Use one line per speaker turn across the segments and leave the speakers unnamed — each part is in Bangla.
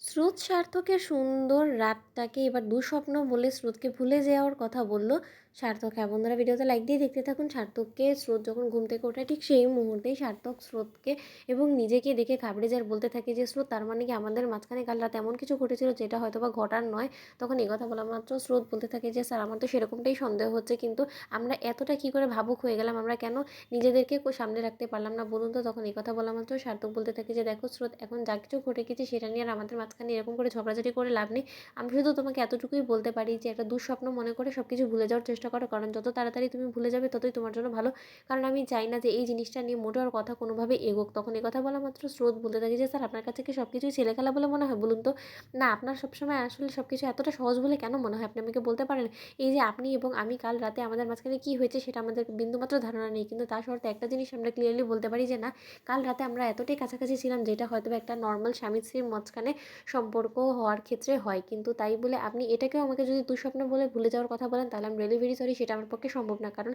স্রোত সার্থকের সুন্দর রাতটাকে এবার দুঃস্বপ্ন বলে স্রোতকে ভুলে যাওয়ার কথা বলল সার্থক। হ্যাঁ বন্ধুরা, ভিডিওতে লাইক দিয়ে দেখতে থাকুন। সার্থককে স্রোত যখন ঘুম থেকে ওঠে ঠিক সেই মুহূর্তেই সার্থক স্রোতকে এবং নিজেকে দেখে ঘাবড়ে যার বলতে থাকে যে স্রোত, তার মানে কি আমাদের মাঝখানে কাল রাতে এমন কিছু ঘটেছিল যেটা হয়তো বা ঘটার নয়। তখন এই কথা বলা মাত্র স্রোত বলতে থাকে যে স্যার, আমার তো সেরকমটাই সন্দেহ হচ্ছে, কিন্তু আমরা এতটা কি করে ভাবুক হয়ে গেলাম, আমরা কেন নিজেদেরকে সামনে রাখতে পারলাম না বলুন তো। তখন এই কথা বলা মাত্র সার্থক বলতে থাকে যে দেখো স্রোত, এখন যা কিছু ঘটে গেছে সেটা নিয়ে আর আমাদের মাঝখানে এরকম করে ঝগড়াঝাটি করে লাভ নেই। আমি শুধু তোমাকে এতটুকুই বলতে পারি যে একটা দুঃস্বপ্ন মনে করে সব কিছু ভুলে যাওয়ার চেষ্টা করো, কারণ যত তাড়াতাড়ি তুমি ভুলে যাবে ততই তোমার জন্য ভালো। কারণ আমি চাই না যে এই জিনিসটা নিয়ে মোটেও আর কথা কোনোভাবে এগোক। তখন এই কথা বলা মাত্র স্রোত বলতে থাকে যে স্যার, আপনার কাছে কি সব কিছুই ছেলেখেলা বলে মনে হয় বলুন তো? না, আপনার সবসময় আসলে সব কিছু এতটা সহজ বলে কেন মনে হয়? আপনি আমাকে বলতে পারেন এই যে আপনি এবং আমি কাল রাতে আমাদের মাঝখানে কী হয়েছে সেটা আমাদের বিন্দুমাত্র ধারণা নেই, কিন্তু তার সত্ত্বে একটা জিনিস আমরা ক্লিয়ারলি বলতে পারি যে না, কাল রাতে আমরা এতটাই কাছাকাছি ছিলাম যেটা হয়তো একটা নর্মাল স্বামী স্ত্রীর মাঝখানে সম্পর্ক হওয়ার ক্ষেত্রে হয়। কিন্তু তাই বলে আপনি এটাকেও আমাকে যদি দুঃস্বপ্ন বলে ভুলে যাওয়ার কথা বলেন, তাহলে আমি রিয়েলি ভেরি সরি, সেটা আমার পক্ষে সম্ভব না। কারণ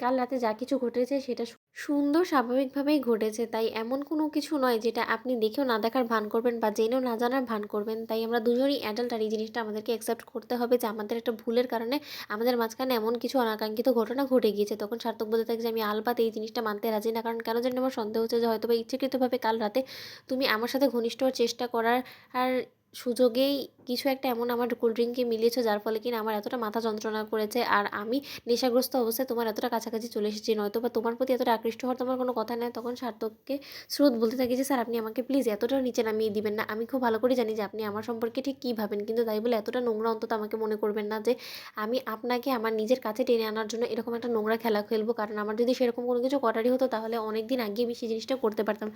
কাল রাতে যা কিছু ঘটেছে সেটা সুন্দর স্বাভাবিকভাবেই ঘটেছে। তাই এমন কোনো কিছু নয় যেটা আপনি দেখেও না দেখার ভান করবেন বা জেনেও না জানার ভান করবেন। তাই আমরা দুজনই অ্যাডাল্ট, আর এই জিনিসটা আমাদেরকে অ্যাকসেপ্ট করতে হবে যে আমাদের একটা ভুলের কারণে আমাদের মাঝখানে এমন কিছু অনাকাঙ্ক্ষিত ঘটনা ঘটে গিয়েছে। তখন সার্থক বলতে থাকে যে আমি আলবাত এই জিনিসটা মানতে রাজি না। কারণ কেন জানি আমার সন্দেহ হচ্ছে যে হয়তোবা ইচ্ছাকৃতভাবে কাল রাতে তুমি আমার সাথে ঘনিষ্ঠ হওয়ার চেষ্টা করার আর সুযোগেই কিছু একটা এমন আমার কোল্ড ড্রিঙ্কে মিলিয়েছো যার ফলে কিনা আমার এতটা মাথা যন্ত্রণা করেছে, আর আমি নেশাগ্রস্ত অবস্থায় তোমার এতটা কাছাকাছি চলে এসেছি, নয়তো বা তোমার প্রতি এতটা আকৃষ্ট হওয়ার তোমার কোনো কথা নেই। তখন সার্থককে স্রোত বলতে থাকি যে স্যার, আপনি আমাকে প্লিজ এতটাও নিচে নামিয়ে দিবেন না। আমি খুব ভালো করে জানি যে আপনি আমার সম্পর্কে ঠিক কী ভাবেন, কিন্তু তাই বলে এতটা নোংরা অন্তত আমাকে মনে করবেন না যে আমি আপনাকে আমার নিজের কাছে টেনে আনার জন্য এরকম একটা নোংরা খেলা খেলবো। কারণ আমার যদি সেরকম কোনো কিছু করারই হতো তাহলে অনেক দিন আগে আমি সেই জিনিসটা করতে পারতাম।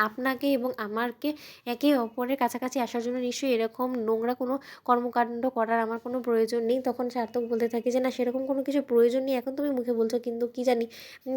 আপনাকে এবং আমারকে একে অপরের কাছাকাছি আসার জন্য নিশ্চয়ই এরকম নোংরা কোনো কর্মকাণ্ড করার আমার কোনো প্রয়োজন নেই। তখন সার্থক বলতে থাকে যে না, সেরকম কোনো কিছু প্রয়োজন নেই, এখন তুমি মুখে বলছো, কিন্তু কি জানি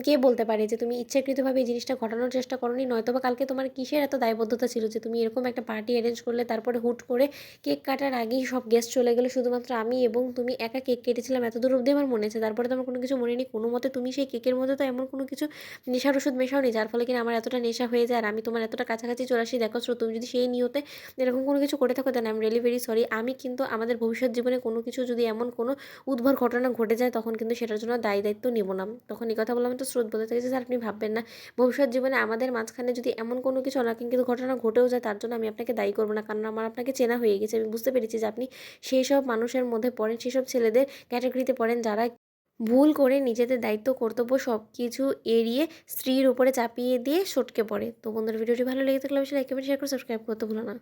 কে বলতে পারে যে তুমি ইচ্ছাকৃতভাবে এই জিনিসটা ঘটানোর চেষ্টা করোনি, নয়তোবা কালকে তোমার কিসের এত দায়বদ্ধতা ছিল যে তুমি এরকম একটা পার্টি অ্যারেঞ্জ করলে, তারপরে হুট করে কেক কাটার আগেই সব গেস্ট চলে গেলো, শুধুমাত্র আমি এবং তুমি একা কেক কেটেছিলাম, এতদূর অবধি আমার মনে আছে। তারপরে তো আমার কোনো কিছু মনে নেই। কোনো মতে তুমি সেই কেকের মধ্যে তো এমন কোনো কিছু নেশার ওষুধ মেশাওনি যার ফলে কিনা আমার এতটা নেশা হয়ে যায় আর আমি তোমার এতটা কাছাকাছি চলে আসি। দেখো শ্রো, তুমি যদি সেই নিয়তে এরকম কোনো কিছু করে থাকো then I am really very sorry. আমি কিন্তু আমাদের ভবিষ্যৎ জীবনে কোনো কিছু যদি এমন কোনো উদ্ভট ঘটনা ঘটে যায় তখন কিন্তু সেটার জন্য দায়ী দায়িত্ব নিব না। তখন এই কথা বললাম তো স্রোত বলতে থাকে যে স্যার, আপনি ভাববেন না ভবিষ্যৎ জীবনে আমাদের মাঝখানে যদি এমন কোনো কিছু অনাকাঙ্ক্ষিত ঘটনা ঘটেও যায় তার জন্য আমি আপনাকে দায়ী করবো না, কারণ আমার আপনাকে চেনা হয়ে গেছে। আমি বুঝতে পেরেছি যে আপনি সেই সব মানুষের মধ্যে পড়েন, সেসব ছেলেদের ক্যাটাগরিতে পড়েন যারা ভুল করে নিজেদের দায়িত্ব কর্তব্য সব কিছু এড়িয়ে স্ত্রীর উপরে চাপিয়ে দিয়ে সটকে পড়ে। তো বন্ধুরা, ভিডিওটি ভালো লেগে থাকলে অবশ্যই লাইক কমেন্ট শেয়ার করে সাবস্ক্রাইব করতে ভুলো না।